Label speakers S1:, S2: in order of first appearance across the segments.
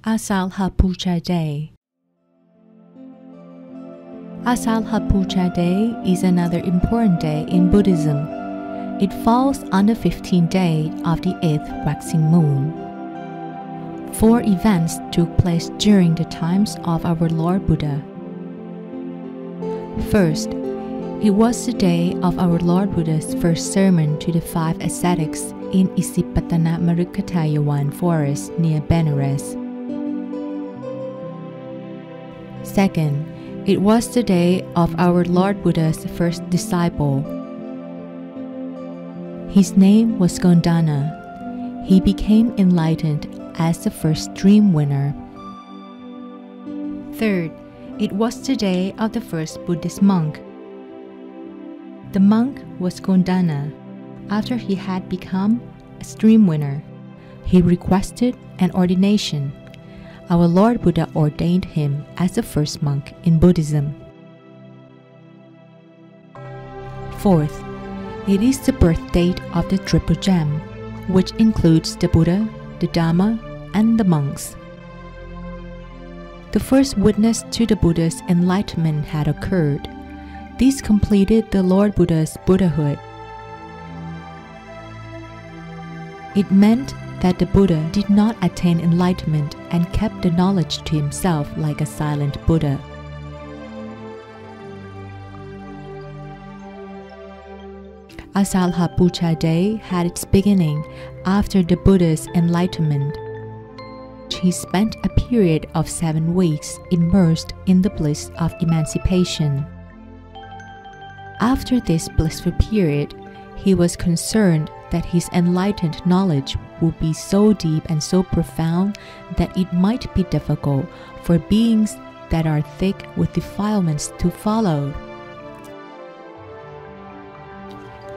S1: Asalha Puja Day. Asalha Puja Day is another important day in Buddhism. It falls on the 15th day of the 8th waxing moon. 4 events took place during the times of our Lord Buddha. First, it was the day of our Lord Buddha's first sermon to the 5 ascetics in Isipatana Marukatayawan forest near Benares. Second, it was the day of our Lord Buddha's first disciple. His name was Gondana. He became enlightened as the first dream winner. Third, it was the day of the first Buddhist monk. The monk was Gondana. After he had become a stream winner, he requested an ordination. Our Lord Buddha ordained him as the first monk in Buddhism. Fourth, it is the birth date of the Triple Gem, which includes the Buddha, the Dhamma, and the monks. The first witness to the Buddha's enlightenment had occurred. This completed the Lord Buddha's Buddhahood. It meant that the Buddha did not attain enlightenment and kept the knowledge to himself like a silent Buddha. Asalha Puja Day had its beginning after the Buddha's enlightenment. He spent a period of 7 weeks immersed in the bliss of emancipation. After this blissful period, he was concerned that his enlightened knowledge would be so deep and so profound that it might be difficult for beings that are thick with defilements to follow.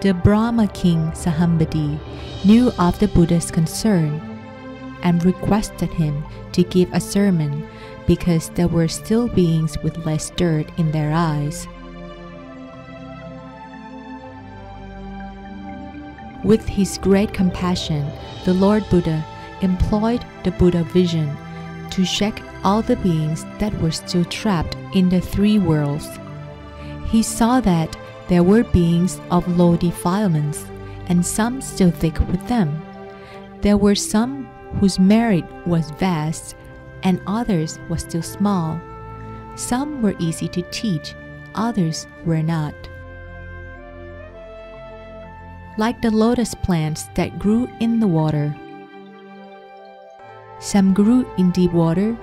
S1: The Brahma king Sahambadi knew of the Buddha's concern and requested him to give a sermon because there were still beings with less dirt in their eyes. With his great compassion, the Lord Buddha employed the Buddha vision to check all the beings that were still trapped in the 3 worlds. He saw that there were beings of low defilements and some still thick with them. There were some whose merit was vast and others was still small. Some were easy to teach, others were not. Like the lotus plants that grew in the water. Some grew in deep water,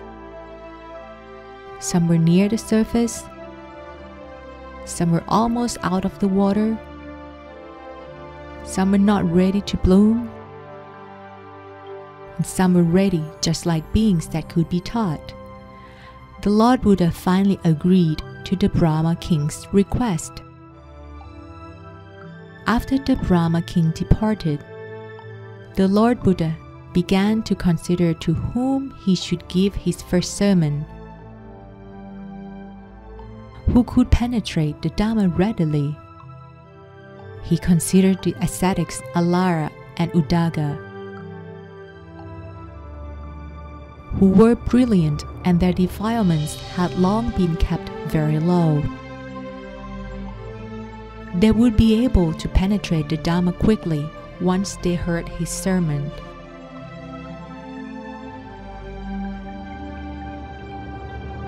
S1: some were near the surface, some were almost out of the water, some were not ready to bloom, and some were ready just like beings that could be taught. The Lord Buddha finally agreed to the Brahma king's request. After the Brahma king departed, the Lord Buddha began to consider to whom he should give his first sermon. Who could penetrate the Dhamma readily? He considered the ascetics Alara and Udaga, who were brilliant and their defilements had long been kept very low. They would be able to penetrate the Dhamma quickly once they heard his sermon.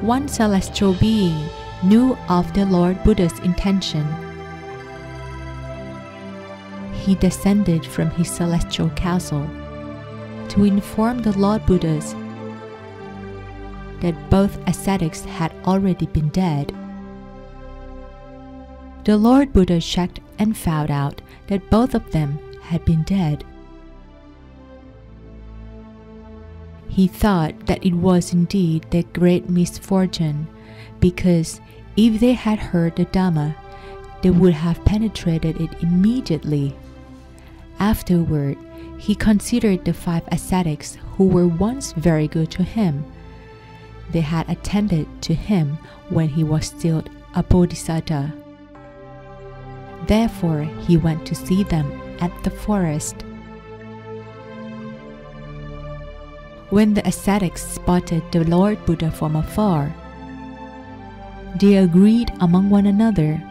S1: One celestial being knew of the Lord Buddha's intention. He descended from his celestial castle to inform the Lord Buddhas that both ascetics had already been dead. The Lord Buddha checked and found out that both of them had been dead. He thought that it was indeed their great misfortune, because if they had heard the Dhamma, they would have penetrated it immediately. Afterward, he considered the 5 ascetics who were once very good to him. They had attended to him when he was still a bodhisattva. Therefore, he went to see them at the forest. When the ascetics spotted the Lord Buddha from afar, they agreed among one another,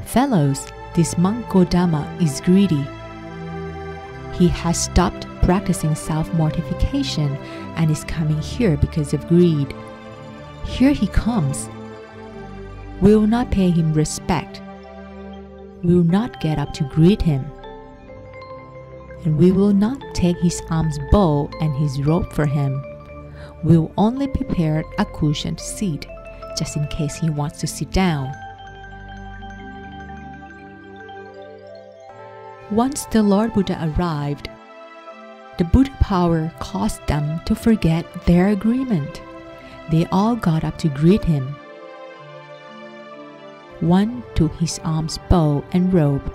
S1: "Fellows, this monk Gotama is greedy. He has stopped practicing self-mortification and is coming here because of greed. Here he comes. We will not pay him respect. We will not get up to greet him. And we will not take his alms bowl and his robe for him. We will only prepare a cushioned seat, just in case he wants to sit down." Once the Lord Buddha arrived, the Buddha power caused them to forget their agreement. They all got up to greet him. One took his alms bowl and robe.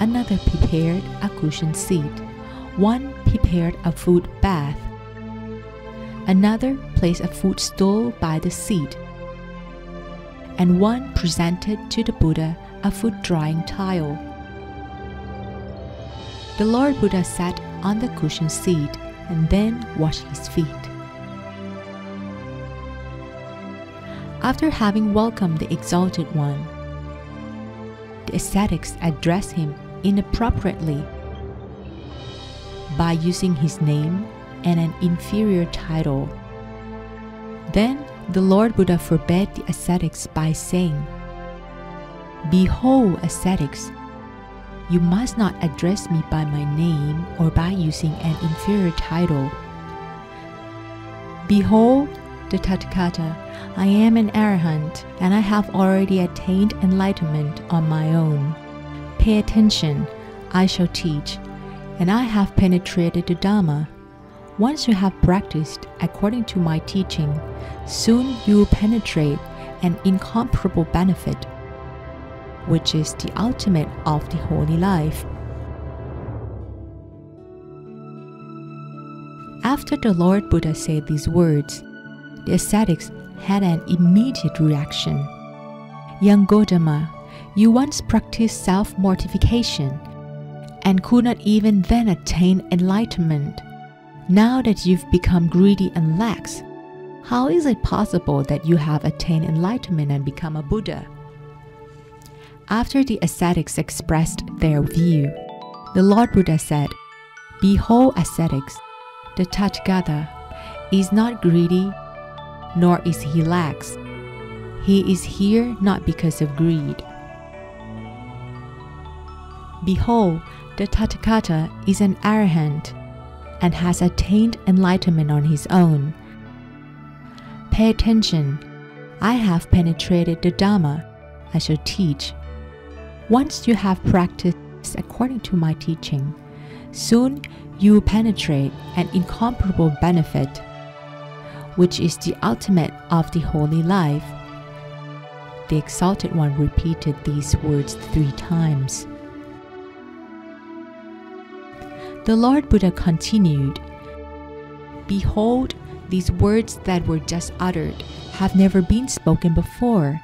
S1: Another prepared a cushioned seat. One prepared a food bath. Another placed a footstool by the seat. And one presented to the Buddha a foot drying tile. The Lord Buddha sat on the cushioned seat and then washed his feet. After having welcomed the Exalted One, the ascetics addressed him inappropriately by using his name and an inferior title. Then the Lord Buddha forbade the ascetics by saying, "Behold, ascetics, you must not address me by my name or by using an inferior title. Behold, the Tathagata, I am an arahant, and I have already attained enlightenment on my own. Pay attention, I shall teach, and I have penetrated the Dhamma. Once you have practiced according to my teaching, soon you will penetrate an incomparable benefit, which is the ultimate of the holy life." After the Lord Buddha said these words, the ascetics had an immediate reaction. "Young Gotama, you once practiced self-mortification and could not even then attain enlightenment. Now that you've become greedy and lax, how is it possible that you have attained enlightenment and become a Buddha?" After the ascetics expressed their view, the Lord Buddha said, "Behold, ascetics, the Tathagata is not greedy, nor is he lax. He is here not because of greed. Behold, the Tathagata is an arahant and has attained enlightenment on his own. Pay attention, I have penetrated the Dhamma, I shall teach. Once you have practiced according to my teaching, soon you will penetrate an incomparable benefit, which is the ultimate of the holy life." The Exalted One repeated these words 3 times. The Lord Buddha continued, "Behold, these words that were just uttered have never been spoken before.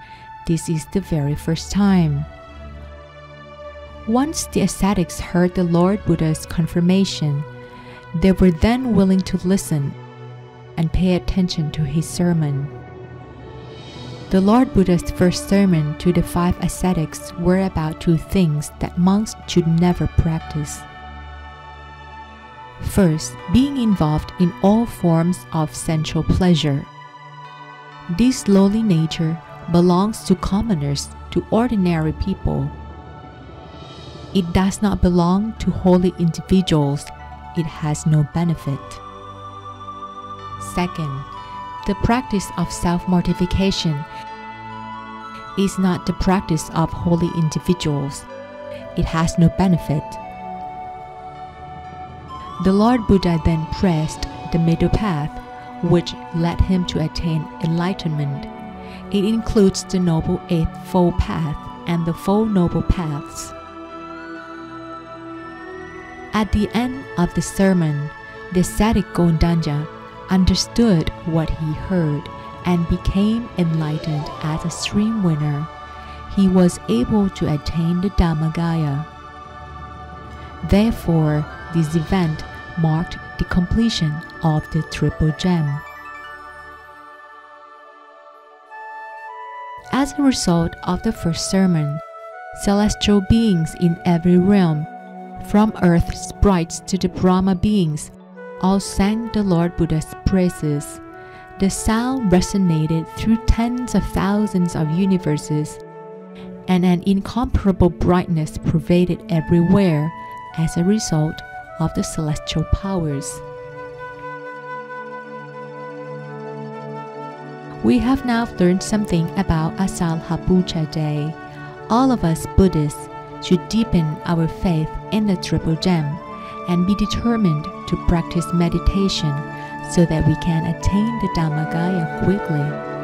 S1: This is the very first time." Once the ascetics heard the Lord Buddha's confirmation, they were then willing to listen and pay attention to his sermon. The Lord Buddha's first sermon to the 5 ascetics were about 2 things that monks should never practice. First, being involved in all forms of sensual pleasure. This lowly nature belongs to commoners, to ordinary people. It does not belong to holy individuals. It has no benefit. Second, the practice of self-mortification is not the practice of holy individuals. It has no benefit. The Lord Buddha then pressed the middle path, which led him to attain enlightenment. It includes the Noble Eightfold Path and the Four Noble Paths. At the end of the sermon, the ascetic Gondanja understood what he heard and became enlightened as a stream winner. He was able to attain the Dhammagaya. Therefore, this event marked the completion of the triple gem. As a result of the first sermon, celestial beings in every realm, from Earth's sprites to the Brahma beings, all sang the Lord Buddha's praises. The sound resonated through tens of thousands of universes, and an incomparable brightness pervaded everywhere as a result of the celestial powers. We have now learned something about Asalha Puja Day. All of us Buddhists should deepen our faith in the Triple Gem and be determined to practice meditation so that we can attain the Dhammagaya quickly.